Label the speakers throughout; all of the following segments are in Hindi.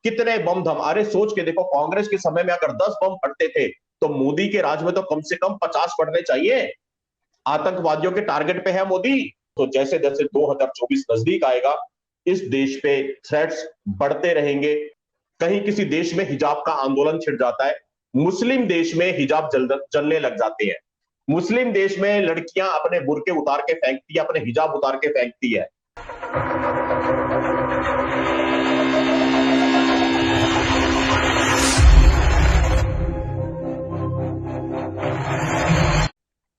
Speaker 1: कितने बम धम, अरे सोच के देखो, कांग्रेस के समय में अगर 10 बम फटते थे तो मोदी के राज में तो कम से कम 50 फटने चाहिए। आतंकवादियों के टारगेट पे है मोदी। तो जैसे जैसे 2024 नजदीक आएगा, इस देश पे थ्रेट्स बढ़ते रहेंगे। कहीं किसी देश में हिजाब का आंदोलन छिड़ जाता है, मुस्लिम देश में हिजाब जलने लग जाते हैं, मुस्लिम देश में लड़कियां अपने बुर्के उतार के फेंकती है, अपने हिजाब उतार के फेंकती है।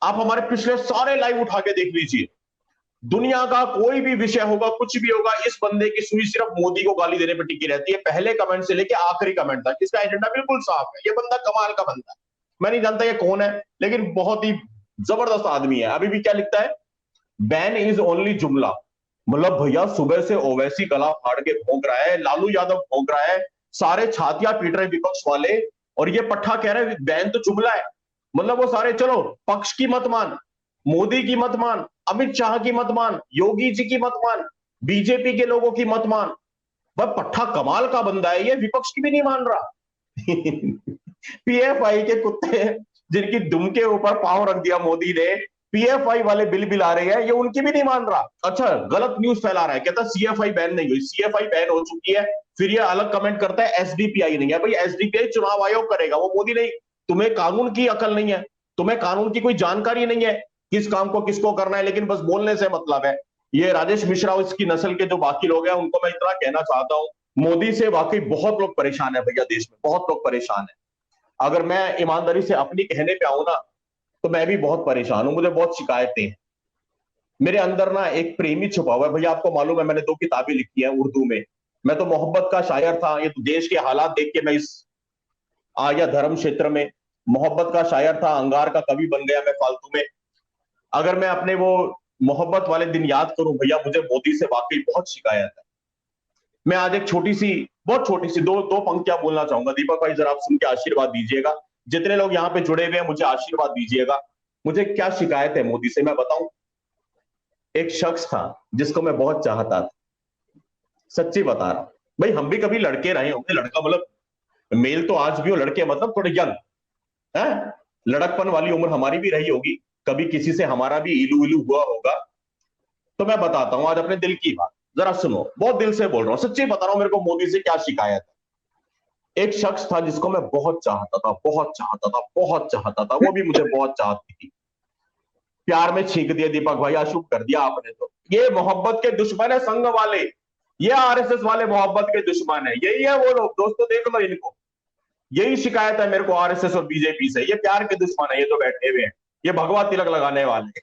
Speaker 1: आप हमारे पिछले सारे लाइव उठा के देख लीजिए, दुनिया का कोई भी विषय होगा, कुछ भी होगा, इस बंदे की सुई सिर्फ मोदी को गाली देने पर टिकी रहती है, पहले कमेंट से लेके आखिरी कमेंट तक इसका एजेंडा बिल्कुल साफ है। ये बंदा कमाल का बंदा है, मैं नहीं जानता ये कौन है, लेकिन बहुत ही जबरदस्त आदमी है। अभी भी क्या लिखता है, बैन इज ओनली जुमला। मतलब भैया सुबह से ओवैसी गला फाड़ के भोंक रहा है, लालू यादव भोंक रहा है, सारे छातियां पीट रहे विपक्ष वाले, और ये पट्टा कह रहे हैं बैन तो जुमला है। मतलब वो सारे, चलो पक्ष की मत मान, मोदी की मत मान, अमित शाह की मत मान, योगी जी की मत मान, बीजेपी के लोगों की मत मान, वह पट्टा कमाल का बंदा है, ये विपक्ष की भी नहीं मान रहा। पीएफआई के कुत्ते जिनकी दुम के ऊपर पांव रख दिया मोदी ने, पीएफआई वाले बिल बिल आ रहे हैं, ये उनकी भी नहीं मान रहा। अच्छा, गलत न्यूज फैला रहा है, कहता सीएफआई बैन नहीं हुई, सीएफआई बैन हो चुकी है। फिर ये अलग कमेंट करता है एसडीपीआई नहीं है। भाई एसडीपीआई चुनाव आयोग करेगा, वो मोदी नहीं। तुम्हें कानून की अकल नहीं है, तुम्हें कानून की कोई जानकारी नहीं है, किस काम को किसको करना है, लेकिन बस बोलने से मतलब है। ये राजेश मिश्रा और इसकी नस्ल के जो बाकी लोग हैं, उनको मैं इतना कहना चाहता हूं, मोदी से वाकई बहुत लोग परेशान है भैया, देश में बहुत लोग परेशान है। अगर मैं ईमानदारी से अपनी कहने पे आऊं ना, तो मैं भी बहुत परेशान हूं, मुझे बहुत शिकायतें हैं। मेरे अंदर ना एक प्रेमी छुपा हुआ है भैया, आपको मालूम है मैंने 2 किताबें लिखी हैं उर्दू में। मैं तो मोहब्बत का शायर था, ये तो देश के हालात देख के मैं इस आया धर्म क्षेत्र में मोहब्बत का शायर था, अंगार का कवि बन गया मैं फालतू में। अगर मैं अपने वो मोहब्बत वाले दिन याद करूं भैया, मुझे मोदी से वाकई बहुत शिकायत है। मैं आज एक छोटी सी, बहुत छोटी सी दो दो पंक्तियां बोलना चाहूंगा, दीपक भाई जरा आप सुन के आशीर्वाद दीजिएगा। जितने लोग यहाँ पे जुड़े हुए हैं मुझे आशीर्वाद दीजिएगा। मुझे क्या शिकायत है मोदी से मैं बताऊं। एक शख्स था जिसको मैं बहुत चाहता था, सच्ची बता रहा हूं। भाई हम भी कभी लड़के रहे होंगे, लड़का मतलब मेल तो आज भी हो, लड़के मतलब थोड़े यंग है, लड़कपन वाली उम्र हमारी भी रही होगी, कभी किसी से हमारा भी इलू इलू हुआ होगा। तो मैं बताता हूं आज अपने दिल की बात, जरा सुनो, बहुत दिल से बोल रहा हूं, सच्ची बता रहा हूं मेरे को मोदी से क्या शिकायत है। एक शख्स था जिसको मैं बहुत चाहता था, बहुत चाहता था, बहुत चाहता था, वो भी मुझे बहुत चाहती थी। प्यार में छींक दिया दीपक भाई, अशुभ कर दिया आपने तो। ये मोहब्बत के दुश्मन है संघ वाले, ये आरएसएस वाले मोहब्बत के दुश्मन है, यही है वो लोग, दोस्तों देख लो इनको। यही शिकायत है मेरे को आरएसएस और बीजेपी से, ये प्यार के दुश्मन है, ये जो बैठे हुए हैं, ये भगवा तिलक लगाने वाले।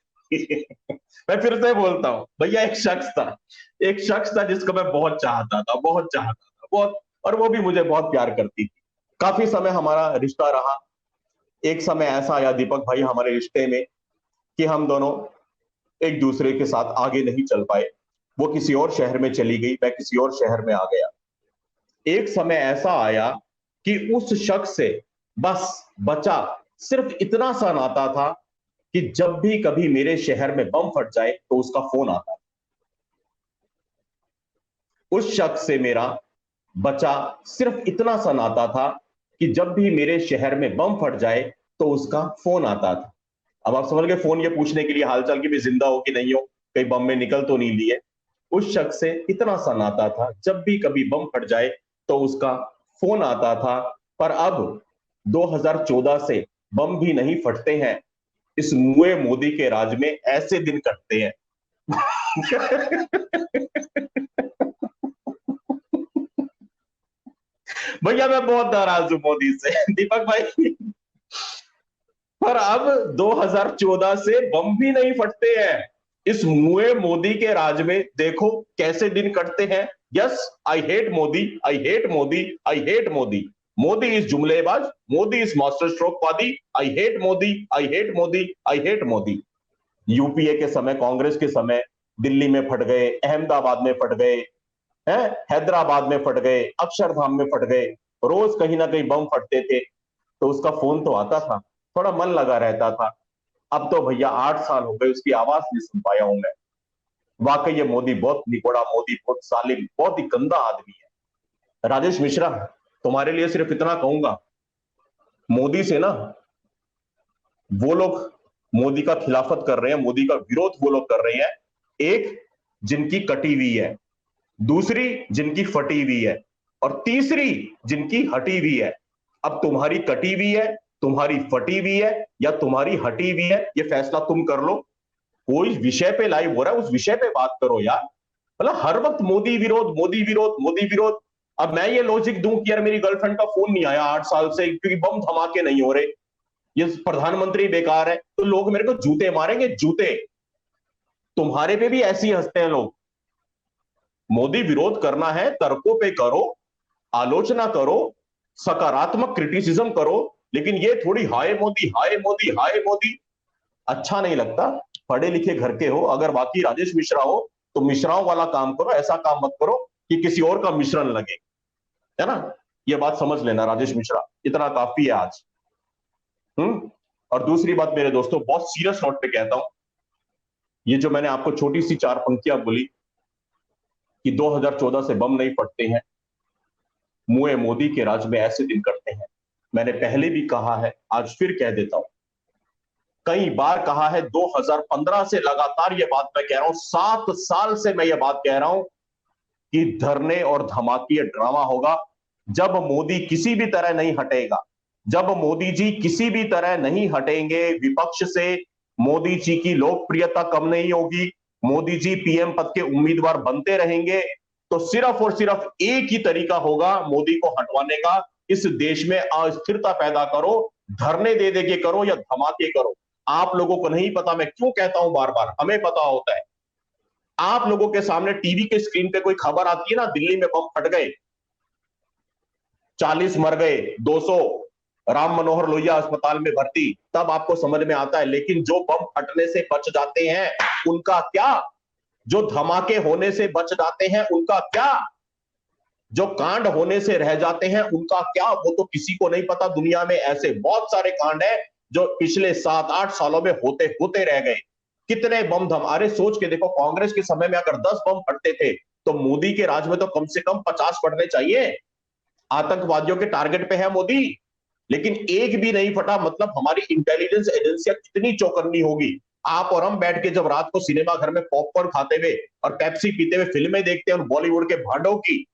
Speaker 1: मैं फिर से बोलता हूं भैया, एक शख्स था, एक शख्स था जिसको मैं बहुत चाहता था, बहुत चाहता था, बहुत, और वो भी मुझे बहुत प्यार करती थी। काफी समय हमारा रिश्ता रहा। एक समय ऐसा आया दीपक भाई हमारे रिश्ते में कि हम दोनों एक दूसरे के साथ आगे नहीं चल पाए। वो किसी और शहर में चली गई, मैं किसी और शहर में आ गया। एक समय ऐसा आया कि उस शख्स से बस बचा सिर्फ इतना सा नाता था कि जब भी कभी मेरे शहर में बम फट जाए तो उसका फोन आता। उस शख्स से मेरा बचा सिर्फ इतना सा नाता था कि जब भी मेरे शहर में बम फट जाए तो उसका फोन आता था। अब आप समझ गए, फोन ये पूछने के लिए हालचाल की भी जिंदा हो कि नहीं हो, कहीं बम में निकल तो नहीं लिए। उस शख्स से इतना सा नाता था, जब भी कभी बम फट जाए तो उसका फोन आता था। पर अब 2014 से बम भी नहीं फटते हैं, इस मुए मोदी के राज में ऐसे दिन कटते हैं। भैया मैं बहुत नाराज हूं मोदी से, दीपक भाई। पर अब 2014 से बम भी नहीं फटते हैं, इस मुए मोदी के राज में देखो कैसे दिन कटते हैं। Yes, I hate Modi, I hate Modi, I hate Modi. Modi is जुमलेबाज, मोदी इज मास्टर स्ट्रोक वादी, I hate Modi, I hate Modi, I hate Modi. UPA के समय, कांग्रेस के समय दिल्ली में फट गए, अहमदाबाद में फट गए हैं, हैदराबाद में फट गए, अक्षरधाम में फट गए, रोज कहीं ना कहीं बम फटते थे, तो उसका फोन तो आता था, थोड़ा मन लगा रहता था। अब तो भैया 8 साल हो गए उसकी आवाज नहीं सुन पाया हूं मैं। वाकई ये मोदी बहुत निकोड़ा, मोदी बहुत सालिम, बहुत ही गंदा आदमी है। राजेश मिश्रा, तुम्हारे लिए सिर्फ इतना कहूंगा, मोदी से ना, वो लोग मोदी का खिलाफत कर रहे हैं, मोदी का विरोध वो लोग कर रहे हैं, एक जिनकी कटी हुई है, दूसरी जिनकी फटी हुई है, और तीसरी जिनकी हटी हुई है। अब तुम्हारी कटी हुई है, तुम्हारी फटी हुई है, या तुम्हारी हटी हुई है, ये फैसला तुम कर लो। कोई विषय पे लाइव हो रहा है, उस विषय पे बात करो यार। मतलब हर वक्त मोदी विरोध, मोदी विरोध, मोदी विरोध। अब मैं ये लॉजिक दूं कि यार मेरी गर्लफ्रेंड का फोन नहीं आया 8 साल से क्योंकि बम धमाके नहीं हो रहे, ये प्रधानमंत्री बेकार है, तो लोग मेरे को जूते मारेंगे, जूते। तुम्हारे पे भी ऐसे ही हंसते हैं लोग। मोदी विरोध करना है, तर्कों पे करो, आलोचना करो, सकारात्मक क्रिटिसिज्म करो, लेकिन ये थोड़ी हाय मोदी, हाय मोदी, हाय मोदी, अच्छा नहीं लगता। पढ़े लिखे घर के हो, अगर बाकी राजेश मिश्रा हो तो मिश्राओं वाला काम करो, ऐसा काम मत करो कि किसी और का मिश्रण लगे, है ना। ये बात समझ लेना राजेश मिश्रा, इतना काफी है आज। और दूसरी बात मेरे दोस्तों, बहुत सीरियस नोट पे कहता हूं, ये जो मैंने आपको छोटी सी 4 पंक्तियां बोली कि 2014 से बम नहीं फटते हैं, मुए मोदी के राज में ऐसे दिन करते हैं, मैंने पहले भी कहा है, आज फिर कह देता हूं, कई बार कहा है, 2015 से लगातार ये बात मैं कह रहा हूं, 7 साल से मैं ये बात कह रहा हूं कि धरने और धमाके ड्रामा होगा। जब मोदी किसी भी तरह नहीं हटेगा, जब मोदी जी किसी भी तरह नहीं हटेंगे विपक्ष से, मोदी जी की लोकप्रियता कम नहीं होगी, मोदी जी पीएम पद के उम्मीदवार बनते रहेंगे, तो सिर्फ और सिर्फ एक ही तरीका होगा मोदी को हटवाने का। इस देश में अस्थिरता पैदा करो, धरने दे दे के करो या धमाके करो। आप लोगों को नहीं पता, मैं क्यों कहता हूं बार बार, हमें पता होता है। आप लोगों के सामने टीवी के स्क्रीन पे कोई खबर आती है ना, दिल्ली में बम फट गए, 40 मर गए, 200 राम मनोहर लोहिया अस्पताल में भर्ती, तब आपको समझ में आता है। लेकिन जो बम फटने से बच जाते हैं उनका क्या, जो धमाके होने से बच जाते हैं उनका क्या, जो कांड होने से रह जाते हैं उनका क्या, वो तो किसी को नहीं पता। दुनिया में ऐसे बहुत सारे कांड हैं जो पिछले 7-8 सालों में होते होते रह गए। कितने बम धम, अरे सोच के देखो, कांग्रेस के समय में अगर 10 बम फटते थे तो मोदी के राज में तो कम से कम 50 फटने चाहिए। आतंकवादियों के टारगेट पे है मोदी, लेकिन एक भी नहीं फटा। मतलब हमारी इंटेलिजेंस एजेंसियां कितनी चौकन्नी होगी। आप और हम बैठ के जब रात को सिनेमा घर में पॉपकॉर्न खाते हुए और पेप्सी पीते हुए फिल्में देखते हैं, और बॉलीवुड के भांडों की,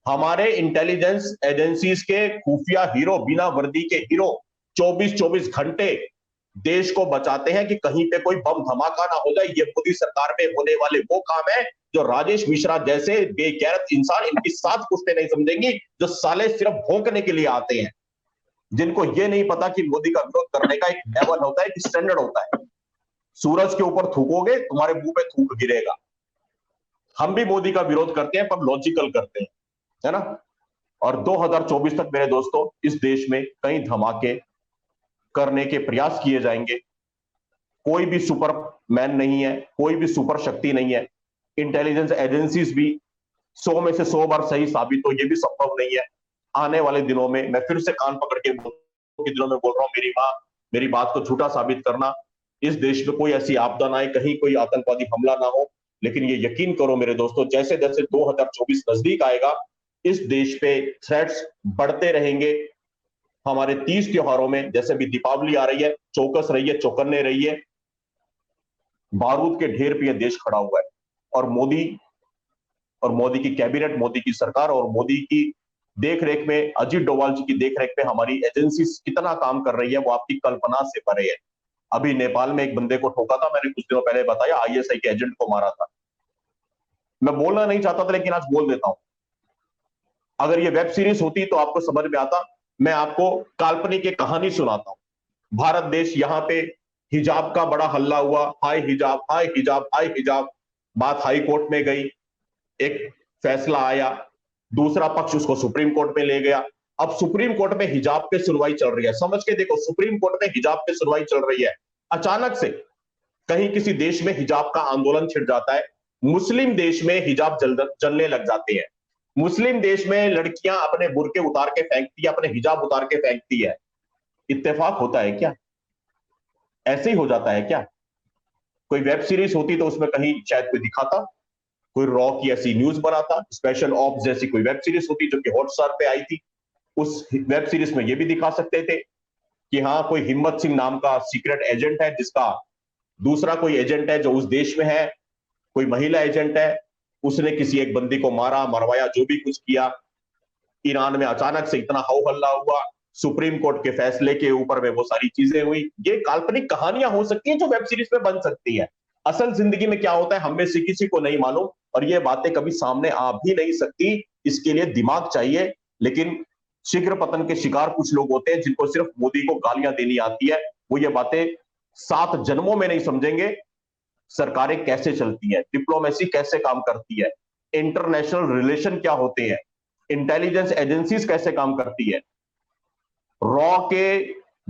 Speaker 1: हमारे इंटेलिजेंस एजेंसीज के खुफिया हीरो, बिना वर्दी के हीरो 24-24 घंटे देश को बचाते हैं कि कहीं पे कोई बम धमाका ना हो जाए। ये मोदी सरकार में होने वाले वो काम है जो राजेश मिश्रा जैसे बेगैरत इंसान इनकी साथ पुश्ते नहीं समझेंगी, जो साले सिर्फ भौंकने के लिए आते हैं, जिनको ये नहीं पता कि मोदी का विरोध करने का एक लेवल होता है, एक स्टैंडर्ड होता है। सूरज के ऊपर थूकोगे, तुम्हारे मुंह पे थूक गिरेगा। हम भी मोदी का विरोध करते हैं, पर लॉजिकल करते हैं, है ना। और 2024 तक मेरे दोस्तों इस देश में कई धमाके करने के प्रयास किए जाएंगे। कोई भी सुपर मैन नहीं है, कोई भी सुपर शक्ति नहीं है। इंटेलिजेंस एजेंसीज भी 100 में से 100 बार सही साबित हो, ये भी संभव नहीं है। आने वाले दिनों में मैं फिर से कान पकड़ के दिनों में बोल रहा हूं, मेरी मां, मेरी बात को झूठा साबित करना, इस देश में कोई ऐसी आपदा ना आए, कहीं कोई आतंकवादी हमला ना हो। लेकिन ये यकीन करो मेरे दोस्तों, जैसे जैसे 2024 नजदीक आएगा, इस देश पे थ्रेट्स बढ़ते रहेंगे। हमारे 30 त्योहारों में, जैसे भी दीपावली आ रही है, चौकस रहिए, चौकन्ने रहिए। बारूद के ढेर पे यह देश खड़ा हुआ है, और मोदी की कैबिनेट, मोदी की सरकार और मोदी की देखरेख में, अजीत डोभाल जी की देखरेख में हमारी एजेंसी कितना काम कर रही है, वो आपकी कल्पना से परे है। अभी नेपाल में एक बंदे को ठोका था, मैंने कुछ दिनों पहले बताया, आईएसआई के एजेंट को मारा था। मैं बोलना नहीं चाहता था, लेकिन आज बोल देता हूं। अगर ये वेब सीरीज होती तो आपको समझ में आता। मैं आपको काल्पनिक एक कहानी सुनाता हूं। भारत देश, यहां पे हिजाब का बड़ा हल्ला हुआ, हाय हिजाब, हाय हिजाब, हाय हिजाब। बात हाई कोर्ट में गई, एक फैसला आया, दूसरा पक्ष उसको सुप्रीम कोर्ट में ले गया। अब सुप्रीम कोर्ट में हिजाब पे सुनवाई चल रही है। समझ के देखो, सुप्रीम कोर्ट में हिजाब पे सुनवाई चल रही है। अचानक से कहीं किसी देश में हिजाब का आंदोलन छिड़ जाता है, मुस्लिम देश में हिजाब जलने लग जाते हैं। मुस्लिम देश में लड़कियां अपने बुर्के उतार के फेंकती है, अपने हिजाब उतार के फेंकती है। इत्तेफाक होता है क्या? ऐसे ही हो जाता है क्या? कोई वेब सीरीज होती तो उसमें कहीं शायद कोई दिखाता, कोई रॉ की ऐसी न्यूज बनाता, स्पेशल ऑप्स जैसी कोई वेब सीरीज होती जो कि हॉटस्टार पे आई थी, उस वेब सीरीज में ये भी दिखा सकते थे कि हाँ कोई हिम्मत सिंह नाम का सीक्रेट एजेंट है, जिसका दूसरा कोई एजेंट है जो उस देश में है, कोई महिला एजेंट है, उसने किसी एक बंदी को मारा, मरवाया, जो भी कुछ किया। ईरान में अचानक से इतना हो हल्ला हुआ, सुप्रीम कोर्ट के फैसले के ऊपर में वो सारी चीजें हुई। ये काल्पनिक कहानियां हो सकती हैं जो वेब सीरीज में बन सकती है। असल जिंदगी में क्या होता है हम में से किसी को नहीं मालूम, और ये बातें कभी सामने आ भी नहीं सकती। इसके लिए दिमाग चाहिए। लेकिन शीघ्र पतन के शिकार कुछ लोग होते हैं जिनको सिर्फ मोदी को गालियां देनी आती है। वो ये बातें 7 जन्मों में नहीं समझेंगे। सरकारें कैसे चलती हैं, डिप्लोमेसी कैसे काम करती है, इंटरनेशनल रिलेशन क्या होते हैं, इंटेलिजेंस एजेंसीज कैसे काम करती है। रॉ के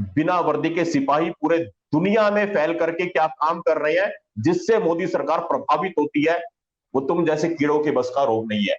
Speaker 1: बिना वर्दी के सिपाही पूरे दुनिया में फैल करके क्या काम कर रहे हैं, जिससे मोदी सरकार प्रभावित होती है, वो तुम जैसे कीड़ों के बस का रोग नहीं है।